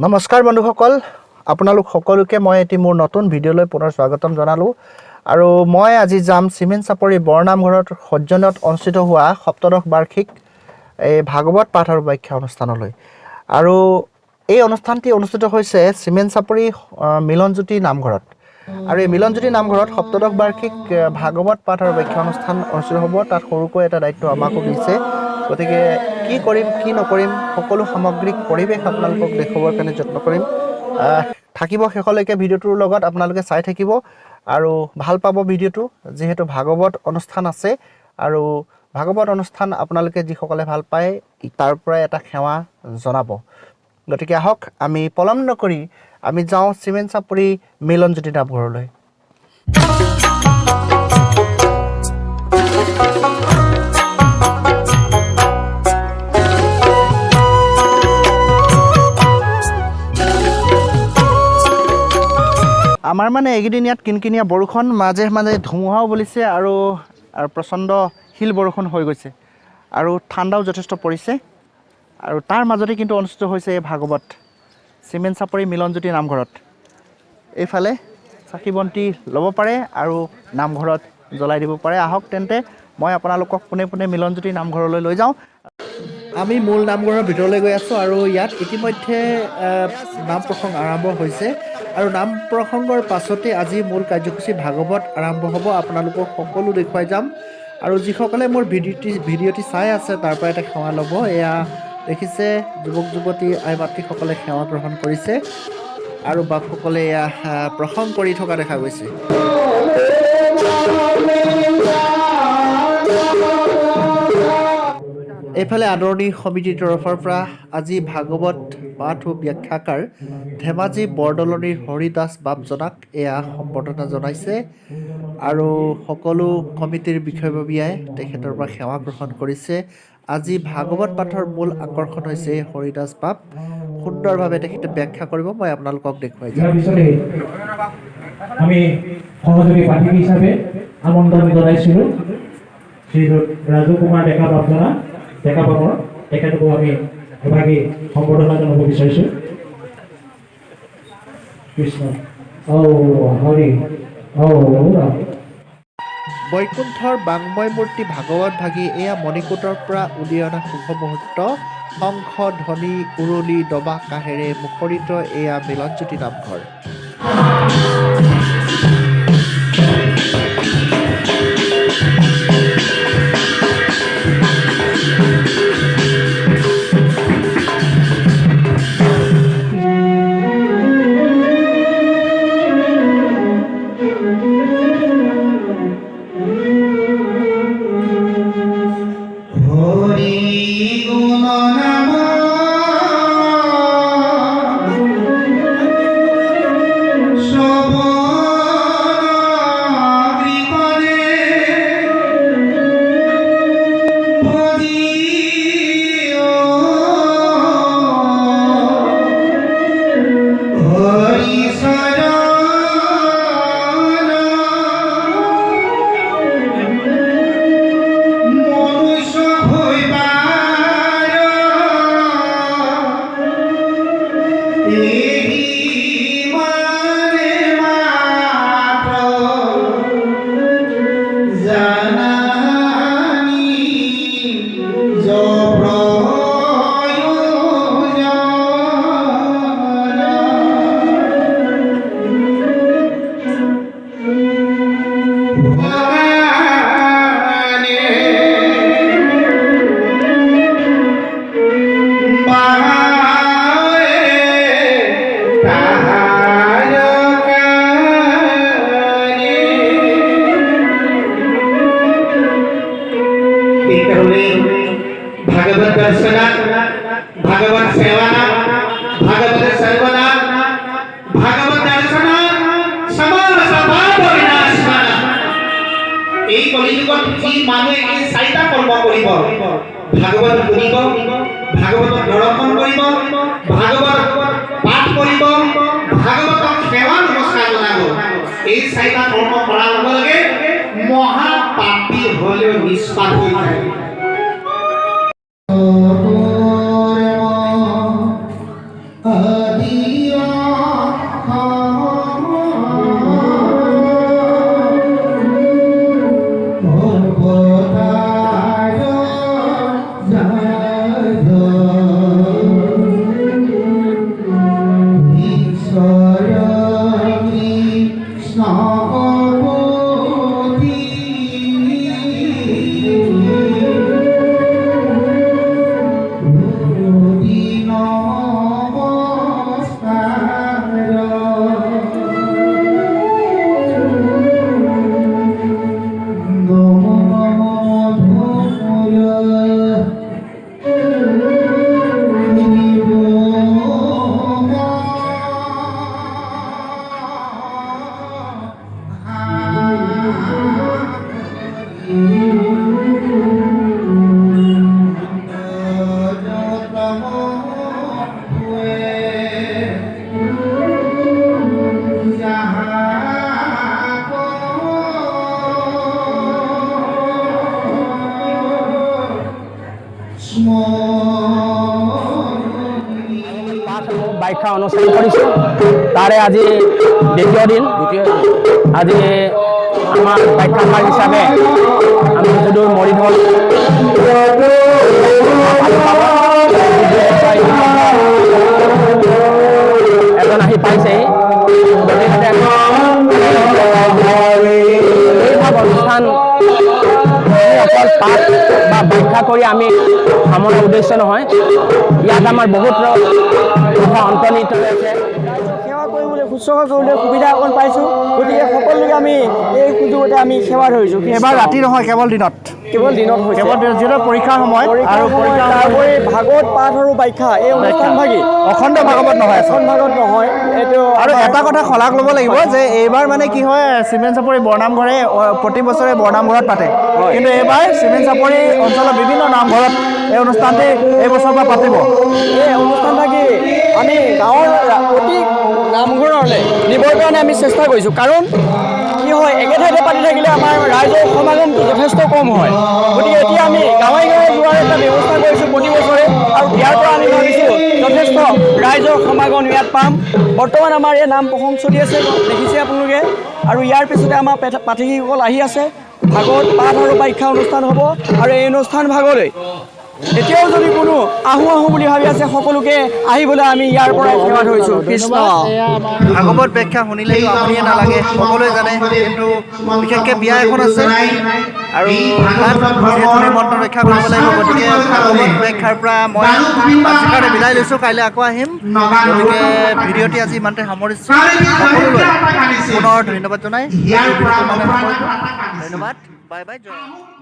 নমস্কাৰ বন্ধুসকল, আপোনালোক সকলোকে মই এটি মোৰ নতুন ভিডিঅ'লৈ পুনৰ স্বাগতম জনালোঁ। আৰু মই আজি যাম চিমেণ্ট চাপৰি বৰনামঘৰত সজ্জনত অনুষ্ঠিত হোৱা সপ্তদশ বাৰ্ষিক এই ভাগৱত পাঠ আৰু ব্যাখ্যা অনুষ্ঠানলৈ। আৰু এই অনুষ্ঠানটি অনুষ্ঠিত হৈছে চিমেণ্ট চাপৰি মিলনজ্যোতি নামঘৰত। আৰু এই মিলনজ্যোতি নামঘৰত সপ্তদশ বাৰ্ষিক ভাগৱত পাঠ আৰু ব্যাখ্যা অনুষ্ঠান অনুষ্ঠিত হ'ব। তাত সৰুকৈ এটা দায়িত্ব আমাকো দিছে, গতিকে কি কৰিম কি নকৰিম সকলো সামগ্ৰিক পৰিৱেশ আপোনালোকক দেখুৱাবৰ কাৰণে যত্ন কৰিম। থাকিব শেষলৈকে ভিডিঅ'টোৰ লগত, আপোনালোকে চাই থাকিব আৰু ভাল পাব ভিডিঅ'টো, যিহেতু ভাগৱত অনুষ্ঠান আছে। আৰু ভাগৱত অনুষ্ঠান আপোনালোকে যিসকলে ভাল পায় তাৰ পৰাই এটা সেৱা জনাব। গতিকে আহক আমি পলম নকৰি আমি যাওঁ চিমেণ্ট চাপৰি মিলনজ্যোতি নামঘৰলৈ। আমাৰ মানে এইকেইদিন ইয়াত কিনকিনীয়া বৰষুণ, মাজে মাজে ধুমুহাও বলিছে আৰু প্ৰচণ্ড শিল বৰষুণ হৈ গৈছে আৰু ঠাণ্ডাও যথেষ্ট পৰিছে। আৰু তাৰ মাজতে কিন্তু অনুষ্ঠিত হৈছে এই ভাগৱত চিমেণ্ট চাপৰি মিলনজ্যোতি নামঘৰত। এইফালে চাকি বন্তি ল'ব পাৰে আৰু নামঘৰত জ্বলাই দিব পাৰে। আহক তেন্তে মই আপোনালোকক পোনে পোনে মিলনজ্যোতি নামঘৰলৈ লৈ যাওঁ। আমি মূল নামঘৰৰ ভিতৰলৈ গৈ আছোঁ আৰু ইয়াত ইতিমধ্যে নাম প্ৰসংগ আৰম্ভ হৈছে। আৰু নাম প্ৰসংগৰ পাছতে আজি মূল কাৰ্যসূচী ভাগৱত আৰম্ভ হ'ব। আপোনালোকক সকলো দেখুৱাই যাম। আৰু যিসকলে মোৰ ভিডিঅ'টি চাই আছে তাৰ পৰা এটা সেৱা ল'ব। এয়া দেখিছে যুৱক যুৱতী আই মাতৃসকলে সেৱা গ্ৰহণ কৰিছে আৰু বাপসকলে এয়া প্ৰসংগ কৰি থকা দেখা গৈছে। এইফালে আদৰণি সমিতিৰ তৰফৰ পৰা আজি ভাগৱত পাঠ ও ব্যাখ্যাকাৰ ধেমাজি বৰদলনিৰ হৰিদাস বাপজনাক এয়া সম্বৰ্ধনা জনাইছে। আৰু সকলো কমিটিৰ বিষয়ববীয়াই তেখেতৰ পৰা সেৱা গ্ৰহণ কৰিছে। আজি ভাগৱত পাঠৰ মূল আকৰ্ষণ হৈছে হৰিদাস বাপ। সুন্দৰভাৱে তেখেতে ব্যাখ্যা কৰিব, মই আপোনালোকক দেখুৱাই যাম। আমি সহযোগী পাঠক হিচাপে আমন্ত্ৰণ জনাইছিলোঁ শ্ৰীযুত ৰাজু কুমাৰ ডেকা বাপজনা ডেকা বাপৰ, তেখেতকো আমি এভাগী সম্বৰ্ধনা জনাব বিচাৰিছোঁ। কৃষ্ণ হৰি বৈকুণ্ঠৰ বাংময় মূৰ্তি ভাগৱত ভাগী এয়া মণিকূটৰ পৰা উলিয়াই অনা শুভ মুহূৰ্ত। শংখ ধ্বনি উৰুলি দবা কাহেৰে মুখৰিত এয়া মিলনজ্যোতি নামঘৰ। भागवत दर्शना, भागवत सेवना, भागवत सर्वना, भागवत दर्शना, समान स्वभाव विनाशना। এই কলিযুগত যি মানুহে এই চাৰিটা কৰ্ম কৰিব, ভাগৱত শুনিব, ভাগৱত দৰ্শন কৰিব, ভাগৱত পাঠ কৰিব, ভাগৱতক সেৱা নমস্কাৰ জনাব। এই চাৰিটা কৰ্ম কৰাৰ লগে লগে মহা পাপী হ'লেও নিষ্পাপ হৈ যায়। আদি পৰীক্ষা অনুষ্ঠিত কৰিছোঁ তাৰে আজি দ্বিতীয় দিন আজি আমাৰ ব্যাখ্যাকাৰ হিচাপে আমি যদুৰ মৰিধল এজন আহি পাইছেহি গতিকে এইভাগ অনুষ্ঠান অকল পাঠ বা ব্যাখ্যা কৰি আমি সামৰাৰ উদ্দেশ্য নহয় ইয়াত আমাৰ বহুত কথা অন্তৰ্নিহিত হৈ আছে সেৱা কৰিবলৈ শুশ্ৰূষা কৰিবলৈ সুবিধা অকণ পাইছোঁ গতিকে সকলোকে আমি এই সুযোগতে আমি সেৱা ধৰিছোঁ এবাৰ ৰাতি নহয় কেৱল দিনত কেৱল দিনত হৈছে কেৱল দিনত যিহেতু পৰীক্ষাৰ সময় আৰু পৰীক্ষাৰ তাৰোপৰি ভাগৱত পাঠ আৰু ব্যাখ্যা এই অনুষ্ঠানভাগি অখণ্ড ভাগৱত নহয় এখন ভাগত নহয় এইটো আৰু এটা কথা শলাগ ল'ব লাগিব যে এইবাৰ মানে কি হয় চিমেণ্ট চাপৰি বৰনামঘৰে প্ৰতি বছৰে বৰনামঘৰত পাতে কিন্তু এইবাৰ চিমেণ্ট চাপৰি অঞ্চলৰ বিভিন্ন নামঘৰত এই অনুষ্ঠানটি এই বছৰৰ পৰা পাতিব এই অনুষ্ঠানভাগি আমি গাঁৱৰ প্ৰতি নামঘৰলৈ নিবৰ কাৰণে আমি চেষ্টা কৰিছোঁ কাৰণ কি হয় একে ঠাইতে পাতি থাকিলে আমাৰ ৰাইজৰ সমাগমটো যথেষ্ট কম হয় গতিকে এতিয়া আমি গাঁৱে গাঁৱে যোৱাৰ এটা ব্যৱস্থা কৰিছোঁ প্ৰতি বছৰে আৰু ইয়াৰ পৰা আমি ভাবিছোঁ যথেষ্ট ৰাইজৰ সমাগম ইয়াত পাম বৰ্তমান আমাৰ এই নাম প্ৰসংগ চলি আছে দেখিছে আপোনালোকে আৰু ইয়াৰ পিছতে আমাৰ পাঠকীসকল আহি আছে ভাগৱত পাঠ আৰু ব্যাখ্যা অনুষ্ঠান হ'ব আৰু এই অনুষ্ঠান ভাগলৈ এতিয়াও যদি কোনো আহোঁ বুলি ভাবি আছে সকলোকে আহিবলৈ আমি ইয়াৰ পৰাই সেৱা ধৰিছোঁ কৃষ্ণ ভাগৱত ব্যাখ্যা শুনিলেতো আমনিয়ে নালাগে সকলোৱে জানে কিন্তু বিশেষকৈ বিয়া এখন আছে আৰু তাত যিহেতু নিমন্ত্ৰণ ৰক্ষা কৰিব লাগিব গতিকে ভাগৱত ব্যাখ্যাৰ পৰা মই আজিৰ কাৰণে বিদায় লৈছোঁ কাইলৈ আকৌ আহিম গতিকে ভিডিঅ'টি আজি ইমানতে সামৰিছোঁ সকলোলৈ পুনৰ ধন্যবাদ জনাই ভিডিঅ'টো ইমানে সামৰিছোঁ ধন্যবাদ বাই বাই জয়